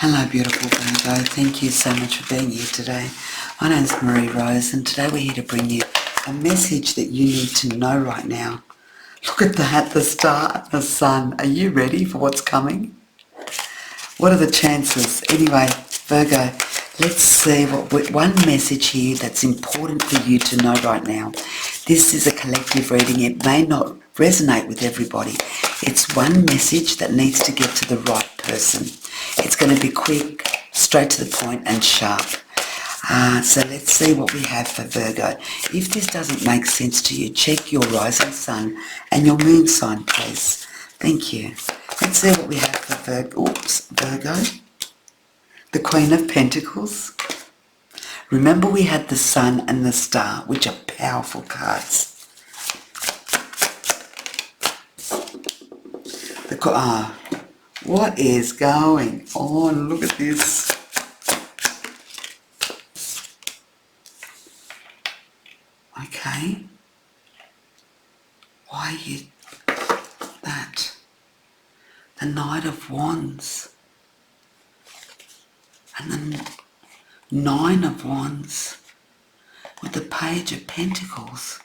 Hello beautiful Virgo, thank you so much for being here today. My name's Marie Rose and today we're here to bring you a message that you need to know right now. Look at that, the star, the sun. Are you ready for what's coming? What are the chances? Anyway, Virgo, let's see one message here that's important for you to know right now. This is a collective reading. It may not resonate with everybody. It's one message that needs to get to the right person. It's going to be quick, straight to the point and sharp. So let's see what we have for Virgo. If this doesn't make sense to you, check your rising sun and your moon sign, please. Thank you. Let's see what we have for Virgo. Virgo. The Queen of Pentacles. Remember we had the sun and the star, which are powerful cards. What is going on? Look at this. Okay. Why are you that? The Knight of Wands. And the Nine of Wands. With the Page of Pentacles.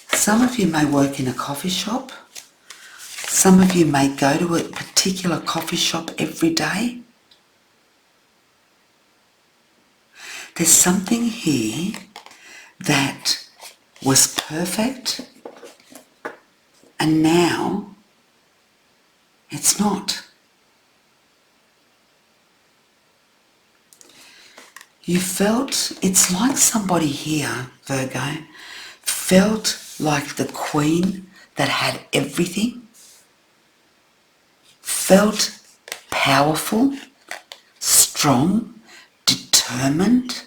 Some of you may work in a coffee shop. Some of you may go to a particular coffee shop every day. There's something here that was perfect and now it's not. You felt, it's like somebody here, Virgo, felt like the queen that had everything, felt powerful, strong, determined,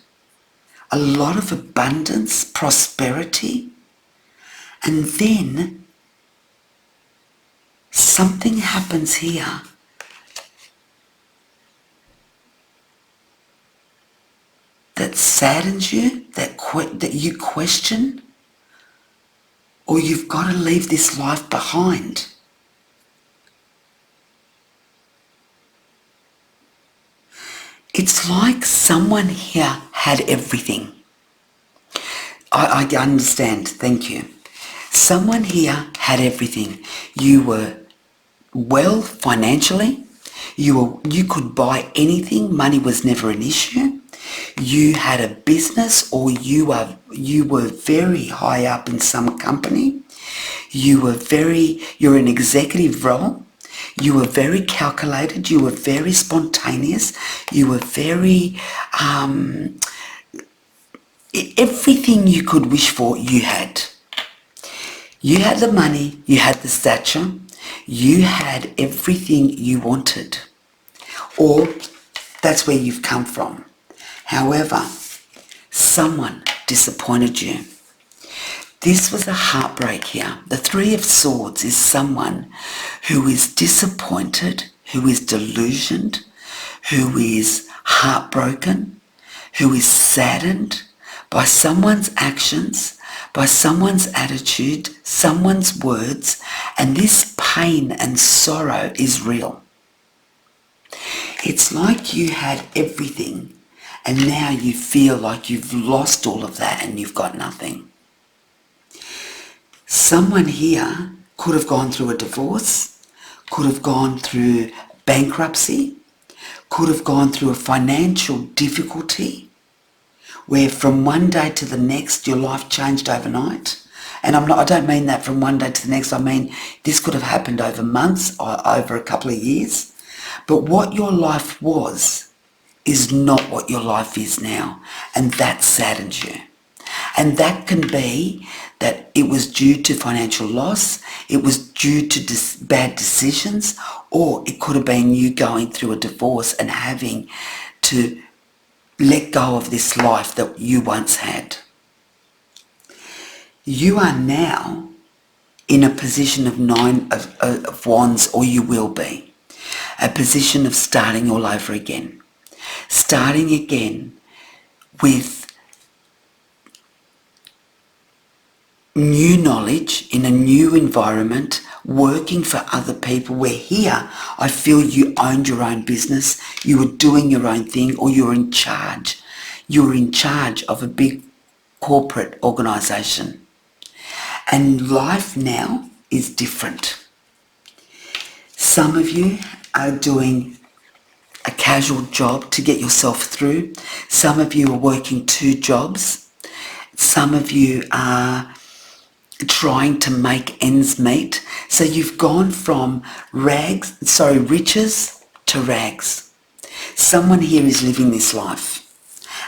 a lot of abundance, prosperity, and then something happens here that saddens you, that you question, or you've got to leave this life behind. It's like someone here had everything. I understand, thank you. Someone here had everything. You were well financially. You could buy anything. Money was never an issue. You had a business, or you were very high up in some company. You're an executive role. You were very calculated. You were very spontaneous. You were very, everything you could wish for, you had. You had the money, you had the stature, you had everything you wanted. Or that's where you've come from. However, someone disappointed you. This was a heartbreak here. The Three of Swords is someone who is disappointed, who is delusioned, who is heartbroken, who is saddened by someone's actions, by someone's attitude, someone's words, and this pain and sorrow is real. It's like you had everything and now you feel like you've lost all of that and you've got nothing. Someone here could have gone through a divorce, could have gone through bankruptcy, could have gone through a financial difficulty where from one day to the next your life changed overnight. And I don't mean that from one day to the next. I mean this could have happened over months or over a couple of years. But what your life was is not what your life is now. And that saddens you. And that can be that it was due to financial loss, it was due to bad decisions, or it could have been you going through a divorce and having to let go of this life that you once had. You are now in a position of Nine of Wands, or you will be. A position of starting all over again. Starting again with new knowledge in a new environment, working for other people, where here I feel you owned your own business, you were doing your own thing, or you're in charge. You're in charge of a big corporate organisation. And life now is different. Some of you are doing a casual job to get yourself through. Some of you are working 2 jobs. Some of you are trying to make ends meet. So you've gone from riches to rags. Someone here is living this life.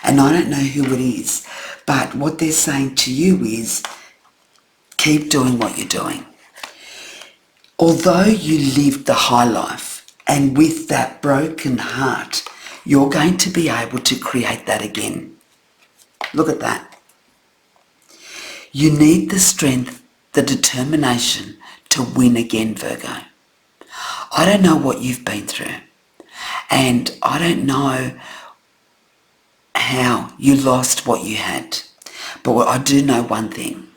And I don't know who it is, but what they're saying to you is, keep doing what you're doing. Although you lived the high life, and with that broken heart, you're going to be able to create that again. Look at that. You need the strength, the determination to win again, Virgo. I don't know what you've been through, and I don't know how you lost what you had. But I do know one thing,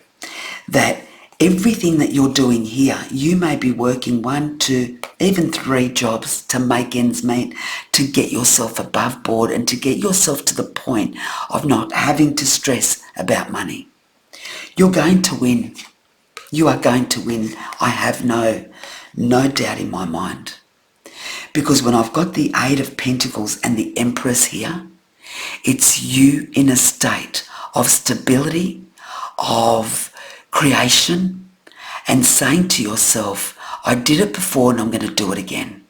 that everything that you're doing here, you may be working 1, 2, even 3 jobs to make ends meet, to get yourself above board and to get yourself to the point of not having to stress about money. You're going to win. You are going to win. I have no doubt in my mind. Because when I've got the 8 of Pentacles and the Empress here, it's you in a state of stability, of creation, and saying to yourself, I did it before and I'm going to do it again.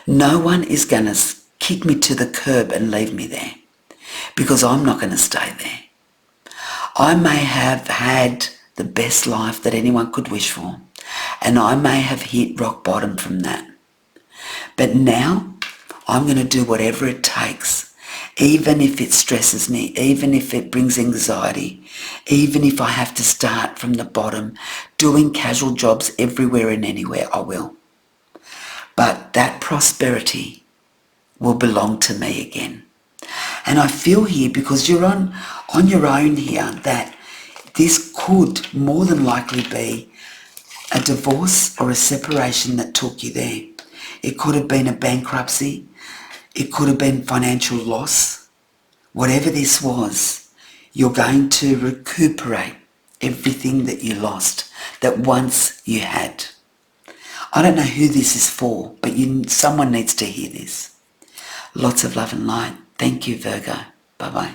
No one is going to kick me to the curb and leave me there, because I'm not going to stay there. I may have had the best life that anyone could wish for, and I may have hit rock bottom from that. But now I'm going to do whatever it takes, even if it stresses me, even if it brings anxiety, even if I have to start from the bottom, doing casual jobs everywhere and anywhere, I will. But that prosperity will belong to me again. And I feel here, because you're on your own here, that this could more than likely be a divorce or a separation that took you there. It could have been a bankruptcy. It could have been financial loss. Whatever this was, you're going to recuperate everything that you lost, that once you had. I don't know who this is for, but someone needs to hear this. Lots of love and light. Thank you, Virgo. Bye-bye.